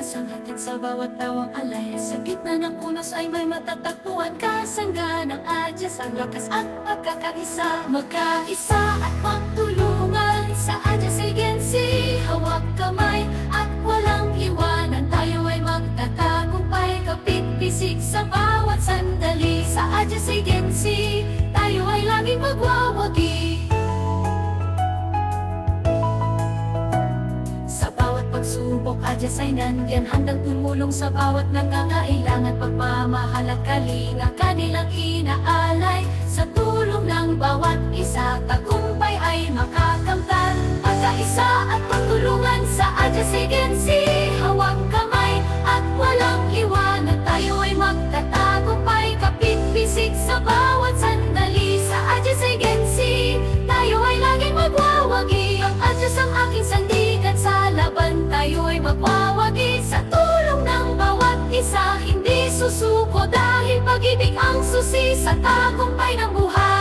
lakas ang hatid sa bawat tawang alay. Sa gitna ng punos ay may matatagpuan ka. Sangga ng adyas, ang lakas at pagkakaisa. Magkaisa at magtulungan sa Adyas Agency. Hawak kamay at walang iwanan. Tayo ay magtatagumpay, kapit bisig sa bawat sandali. Sa Adyas Agency, tayo ay laging magwawagi. Sa bawat pagsubok, Adyas ay nandyan, handang tumulong sa bawat nangangailangan. Pagmamahal at kalinga kanilang inaalay. Sa tulong ng bawat isa, tagumpay ay makakamtan. Pagkaisa at pagtulungan sa Adyas Agency. Hawak kamay at walang iwanan. Tayo ay magtatagumpay, kapit bisig sa bawat sandali. Sa Adyas Agency, tayo ay laging magwawagi. Ang Adyas ang aking sandigan, sa laban tayo ay magwawagi. Sa tulong ng bawat isa, hindi susuko, dahil pag-ibig ang susi sa tagumpay ng buhay.